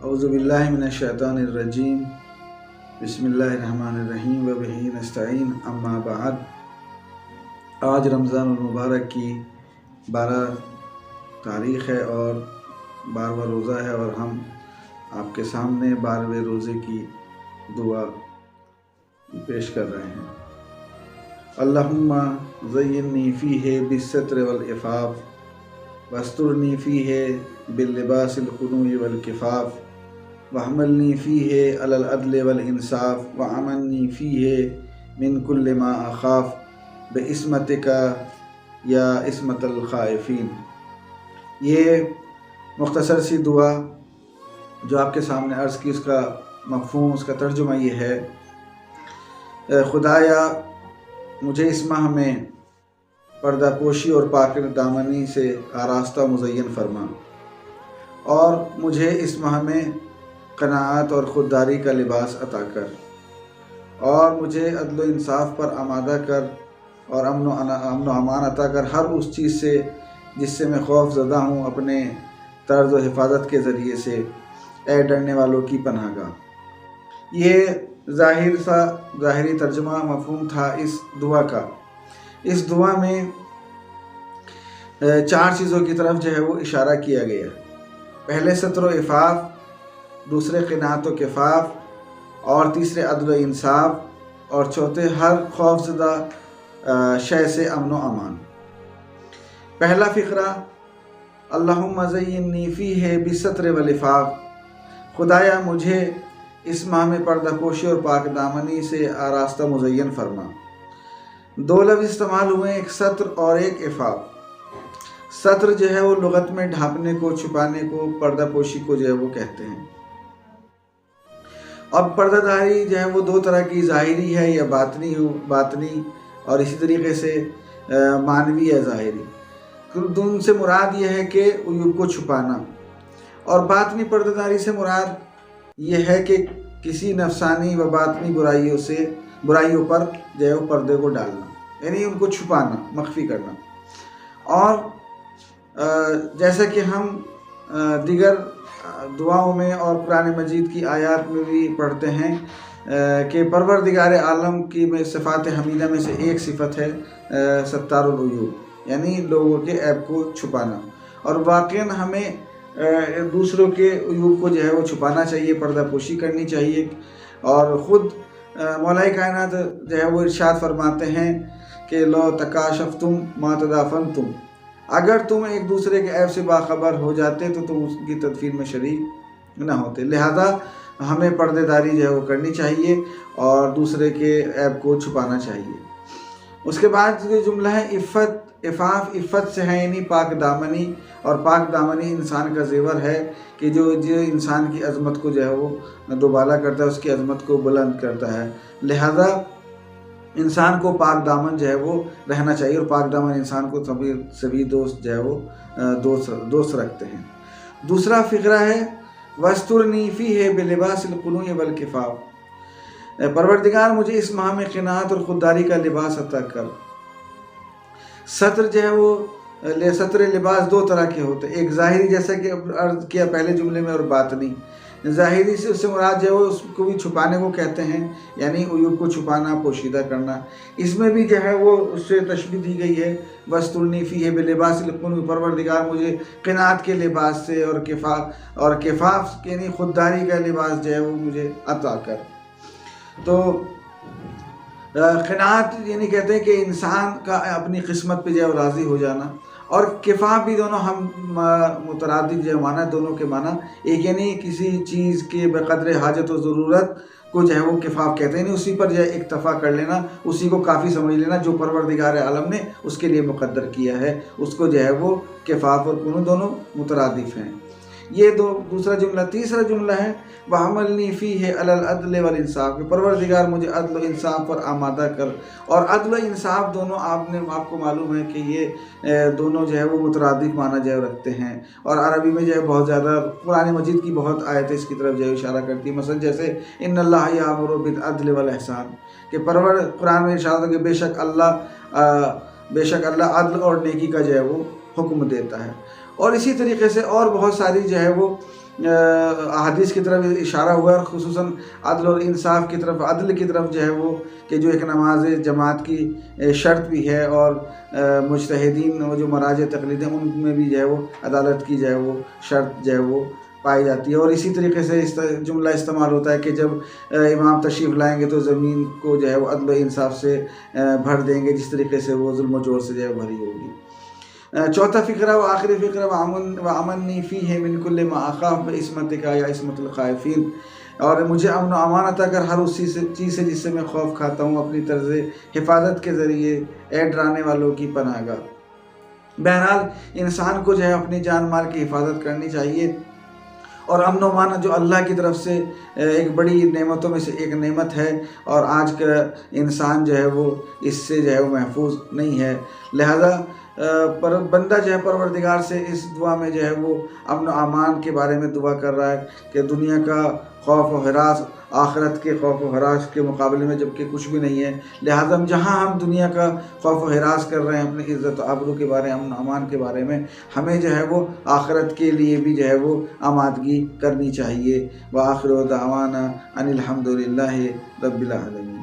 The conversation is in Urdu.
اعوذ باللہ من الشیطان الرجیم بسم اللہ الرحمن الرحیم و بہ نستعین اما بعد۔ آج رمضان المبارک کی 12 تاریخ ہے اور 12واں روزہ ہے، اور ہم آپ کے سامنے 12ویں روزے کی دعا پیش کر رہے ہیں۔ اللہم زینی فیہ بالستر والعفاف واسترنی فیہ باللباس القنوع والکفاف وحملنی فیہ علی العدل والانصاف وعمنی فیہ من کل ما اخاف بعصمتک یا عصمت الخائفین۔ یہ مختصر سی دعا جو آپ کے سامنے عرض کی، اس کا مفہوم، اس کا ترجمہ یہ ہے: خدایا مجھے اس ماہ میں پردہ پوشی اور پاک دامنی سے آراستہ مزین فرما، اور مجھے اس ماہ میں قناعت اور خودداری کا لباس عطا کر، اور مجھے عدل و انصاف پر آمادہ کر، اور امن و امان عطا کر ہر اس چیز سے جس سے میں خوف زدہ ہوں، اپنے طرز و حفاظت کے ذریعے سے، اے ڈرنے والوں کی پناہ گاہ۔ یہ ظاہری ترجمہ مفہوم تھا اس دعا کا۔ اس دعا میں 4 چیزوں کی طرف جو ہے وہ اشارہ کیا گیا۔ پہلے ستر و عفاف، دوسرے قناعت و کفاف، اور تیسرے عدل و انصاف، اور چوتھے ہر خوف زدہ شے سے امن و امان۔ پہلا فقرہ: اللہم زینی فیہ بالستر والعفاف، خدایا مجھے اس ماہ میں پردہ پوشی اور پاک دامنی سے آراستہ مزین فرما۔ 2 لفظ استعمال ہوئے، ایک ستر اور ایک عفاف۔ ستر جو ہے وہ لغت میں ڈھانپنے کو، چھپانے کو، پردہ پوشی کو جو ہے وہ کہتے ہیں۔ اب پردہ داری جو ہے وہ 2 طرح کی، ظاہری ہے یا باطنی، اور اسی طریقے سے معنوی یا ظاہری۔ ان سے مراد یہ ہے کہ عیوب کو چھپانا، اور باطنی پردہ داری سے مراد یہ ہے کہ کسی نفسانی و باطنی برائیوں پر جو ہے وہ پردے کو ڈالنا، یعنی ان کو چھپانا، مخفی کرنا۔ اور جیسا کہ ہم دیگر دعاؤں میں اور قرآن مجید کی آیات میں بھی پڑھتے ہیں کہ پروردگار عالم کی صفات حمیدہ میں سے ایک صفت ہے ستار العیوب، یعنی لوگوں کے عیب کو چھپانا۔ اور واقعاً ہمیں دوسروں کے عیوب کو جو ہے وہ چھپانا چاہیے، پردہ پوشی کرنی چاہیے۔ اور خود مولا کائنات جو ہے وہ ارشاد فرماتے ہیں کہ لو تکاشفتم ما تدافنتم، اگر تم ایک دوسرے کے عیب سے باخبر ہو جاتے تو تم اس کی تدفین میں شریک نہ ہوتے۔ لہذا ہمیں پردے داری جو ہے وہ کرنی چاہیے اور دوسرے کے عیب کو چھپانا چاہیے۔ اس کے بعد یہ جملہ ہے عفاف عفت سے ہے، یعنی پاک دامنی، اور پاک دامنی انسان کا زیور ہے کہ جو انسان کی عظمت کو جو ہے وہ دوبالا کرتا ہے، اس کی عظمت کو بلند کرتا ہے۔ لہذا انسان کو پاک دامن جو ہے وہ رہنا چاہیے، اور پاک دامن انسان کو سبھی دوست جو ہے وہ دوست رکھتے ہیں۔ دوسرا فقرہ ہے وَاسْتُرْنِي فِيهِ بِلِبَاسِ الْقُنُوعِ وَالْكِفَافِ، پروردگار مجھے اس ماہ میں قناعت اور خودداری کا لباس عطا کر۔ ستر جو ہے وہ ستر لباس 2 طرح کے ہوتے ہیں، ایک ظاہری جیسا کہ عرض کیا پہلے جملے میں، اور باطنی۔ ظاہری سے اس سے مراد جو ہے وہ اس کو بھی چھپانے کو کہتے ہیں، یعنی عیوب کو چھپانا، پوشیدہ کرنا۔ اس میں بھی جو ہے وہ اس سے تشبیہ دی گئی ہے وَاسْتُرْنِي فِيهِ بِاللِّبَاسِ الْقُنُوعِ، پروردگار مجھے قناعت کے لباس سے اور کفاف یعنی خودداری کا لباس جو ہے وہ مجھے عطا کر۔ تو قناعت یعنی کہتے ہیں کہ انسان کا اپنی قسمت پہ جو ہے راضی ہو جانا، اور کفاف بھی دونوں ہم مترادف جو معنی، دونوں کے معنی ایک، یعنی کسی چیز کے بقدر حاجت و ضرورت کو جو ہے وہ کفاف کہتے ہیں، یعنی اسی پر جو ہے اکتفا کر لینا، اسی کو کافی سمجھ لینا جو پروردگار عالم نے اس کے لیے مقدر کیا ہے، اس کو جو ہے وہ کفاف اور قنوع دونوں مترادف ہیں۔ یہ دوسرا جملہ۔ تیسرا جملہ ہے وَحَمَلْنِي فِيهِ عَلَى الْعَدْلِ وَالْإِنصَافِ، کہ پروردگار مجھے عدل و انصاف پر آمادہ کر۔ اور عدل و انصاف دونوں آپ کو معلوم ہے کہ یہ دونوں جو ہے وہ مترادف معنی جو ہے رکھتے ہیں، اور عربی میں جو ہے بہت زیادہ قرآن مجید کی بہت آیتیں اس کی طرف جو ہے اشارہ کرتی ہیں۔ مثلا جیسے ان اللہ یأمر بالعدل والإحسان، کہ قرآن میں ارشاد ہے کہ بے شک اللہ عدل اور نیکی کا جو ہے وہ حکم دیتا ہے۔ اور اسی طریقے سے اور بہت ساری جو ہے وہ احادیث کی طرف اشارہ ہوا ہے، اور خصوصاً عدل اور انصاف کی طرف، عدل کی طرف جو ہے وہ کہ جو ایک نماز جماعت کی شرط بھی ہے، اور مجتہدین وہ جو مراجع تقلید ہیں ان میں بھی جو ہے وہ عدالت کی جو ہے وہ شرط جو ہے وہ پائی جاتی ہے۔ اور اسی طریقے سے جملہ استعمال ہوتا ہے کہ جب امام تشریف لائیں گے تو زمین کو جو ہے وہ عدل و انصاف سے بھر دیں گے، جس طریقے سے وہ ظلم و جور سے جو ہے بھری ہوگی۔ چوتھا فقرہ و آخری فقرہ وَأَمَنِّي فِيهِ مِن كُلِّ مَا أَخَافُ بِعِصْمَتِكَ یا عصمت الخائفین، اور مجھے امن و امان عطا کر ہر اس چیز سے جس سے میں خوف کھاتا ہوں، اپنی طرز حفاظت کے ذریعے، اے ڈرانے والوں کی پناہ گاہ۔ بہرحال انسان کو جو ہے اپنی جان مال کی حفاظت کرنی چاہیے، اور امن و امان جو اللہ کی طرف سے ایک بڑی نعمتوں میں سے ایک نعمت ہے، اور آج کا انسان جو ہے وہ اس سے جو ہے وہ محفوظ نہیں ہے۔ لہذا بندہ جو ہے پروردگار سے اس دعا میں جو ہے وہ امن و امان کے بارے میں دعا کر رہا ہے کہ دنیا کا خوف و ہراس آخرت کے خوف و ہراس کے مقابلے میں جبکہ کچھ بھی نہیں ہے، لہذا جہاں ہم دنیا کا خوف و ہراس کر رہے ہیں اپنی عزت و آبرو کے بارے، امن و امان کے بارے میں، ہمیں جو ہے وہ آخرت کے لیے بھی جو ہے وہ آمادگی کرنی چاہیے۔ وآخر دعوانا ان الحمد للہ رب العالمین۔